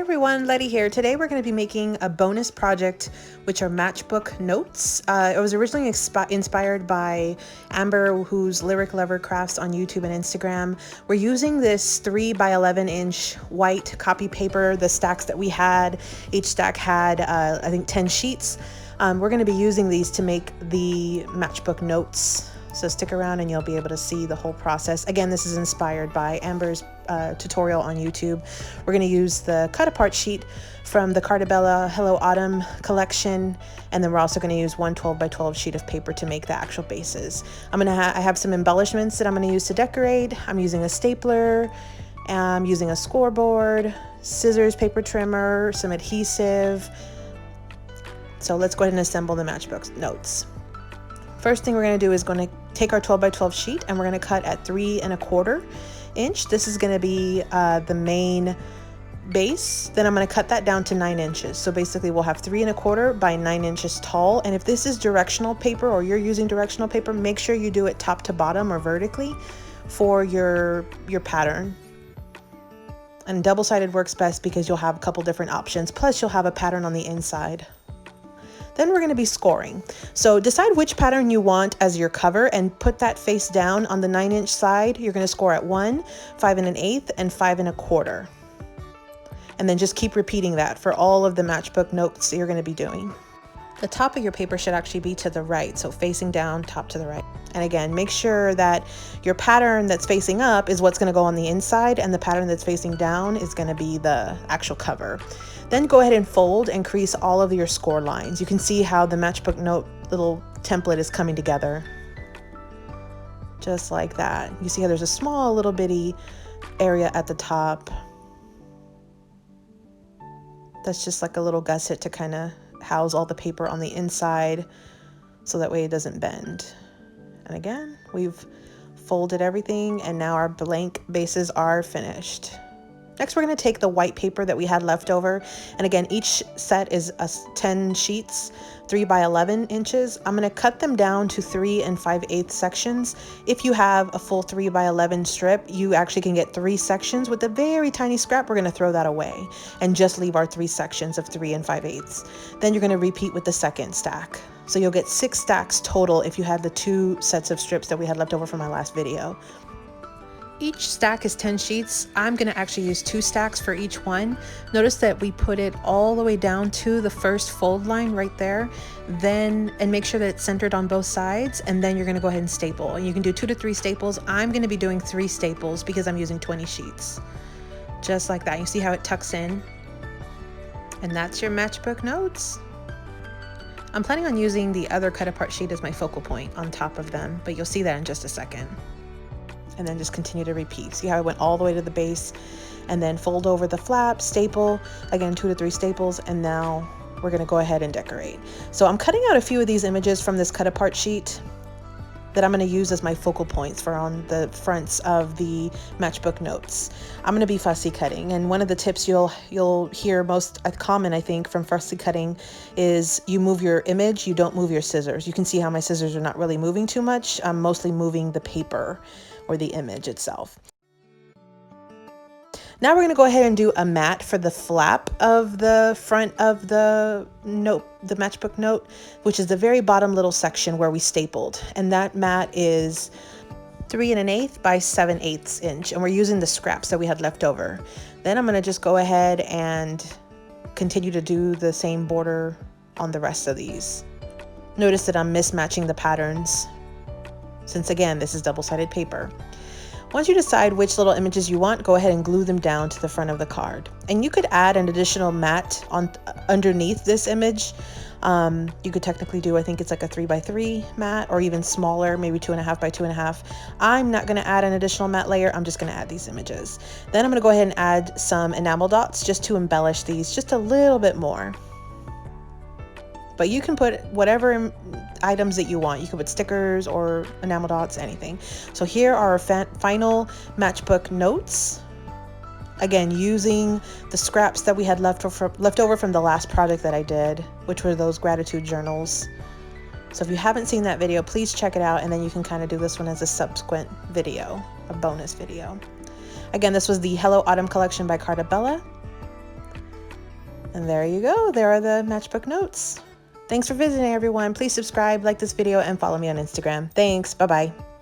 everyone, Letty here. Today we're going to be making a bonus project, which are matchbook notes. It was originally inspired by Amber, who's Lyric Lover Crafts on YouTube and Instagram. We're using this 3 by 11 inch white copy paper, the stacks that we had. Each stack had, I think, 10 sheets. We're going to be using these to make the matchbook notes. So stick around and you'll be able to see the whole process. Again, this is inspired by Amber's tutorial on YouTube. We're going to use the cut apart sheet from the Carta Hello Autumn collection, and then we're also going to use one 12 by 12 sheet of paper to make the actual bases. I have some embellishments that I'm going to use to decorate. I'm using a stapler, I'm using a scoreboard, scissors, paper trimmer, some adhesive. So let's go ahead and assemble the matchbook notes. First thing we're going to do is going to take our 12 by 12 sheet and we're going to cut at 3 1/4 inch. This is going to be the main base. Then I'm going to cut that down to 9 inches. So basically we'll have 3 1/4 by 9 inches tall. And if this is directional paper or you're using directional paper, make sure you do it top to bottom or vertically for your pattern. And double-sided works best because you'll have a couple different options. Plus you'll have a pattern on the inside. Then we're going to be scoring. So decide which pattern you want as your cover and put that face down on the 9 inch side. You're going to score at 1, 5 1/8, and 5 1/4. And then just keep repeating that for all of the matchbook notes that you're going to be doing. The top of your paper should actually be to the right, so facing down, top to the right. And again, make sure that your pattern that's facing up is what's going to go on the inside, and the pattern that's facing down is going to be the actual cover. Then go ahead and fold and crease all of your score lines. You can see how the matchbook note little template is coming together. Just like that. You see how there's a small little bitty area at the top. That's just like a little gusset to kind of house all the paper on the inside so that way it doesn't bend. And again, we've folded everything and now our blank bases are finished. Next, we're going to take the white paper that we had left over. And again, each set is 10 sheets, 3 by 11 inches. I'm going to cut them down to 3 5/8 sections. If you have a full 3 by 11 strip, you actually can get 3 sections. With a very tiny scrap, we're going to throw that away and just leave our 3 sections of 3 5/8. Then you're going to repeat with the second stack. So you'll get 6 stacks total if you have the 2 sets of strips that we had left over from my last video. Each stack is 10 sheets. I'm going to actually use 2 stacks for each one. Notice that we put it all the way down to the first fold line right there. And make sure that it's centered on both sides. And then you're going to go ahead and staple. And you can do 2 to 3 staples. I'm going to be doing 3 staples because I'm using 20 sheets. Just like that. You see how it tucks in? And that's your matchbook notes. I'm planning on using the other cut apart sheet as my focal point on top of them, but you'll see that in just a second. And then just continue to repeat. See how I went all the way to the base and then fold over the flap, staple, again 2 to 3 staples, and now we're going to go ahead and decorate. So I'm cutting out a few of these images from this cut apart sheet that I'm going to use as my focal points for on the fronts of the matchbook notes. I'm going to be fussy cutting, and one of the tips you'll hear most common, I think, from fussy cutting is you move your image, you don't move your scissors. You can see how my scissors are not really moving too much. I'm mostly moving the paper or the image itself. Now we're going to go ahead and do a mat for the flap of the front of the note, the matchbook note, which is the very bottom little section where we stapled. And that mat is 3 1/8 by 7/8 inch. And we're using the scraps that we had left over. Then I'm going to just go ahead and continue to do the same border on the rest of these. Notice that I'm mismatching the patterns, since again, this is double-sided paper. Once you decide which little images you want, go ahead and glue them down to the front of the card. And you could add an additional mat underneath this image. You could technically do, I think it's like a 3 by 3 mat, or even smaller, maybe 2 1/2 by 2 1/2. I'm not going to add an additional mat layer. I'm just going to add these images. Then I'm going to go ahead and add some enamel dots just to embellish these just a little bit more. But you can put whatever items that you want. You can put stickers or enamel dots, anything. So here are our final matchbook notes. Again, using the scraps that we had left over from the last project that I did, which were those gratitude journals. So if you haven't seen that video, please check it out, and then you can kind of do this one as a subsequent video, a bonus video. Again, this was the Hello Autumn collection by Carta. And there you go. There are the matchbook notes. Thanks for visiting, everyone. Please subscribe, like this video, and follow me on Instagram. Thanks. Bye-bye.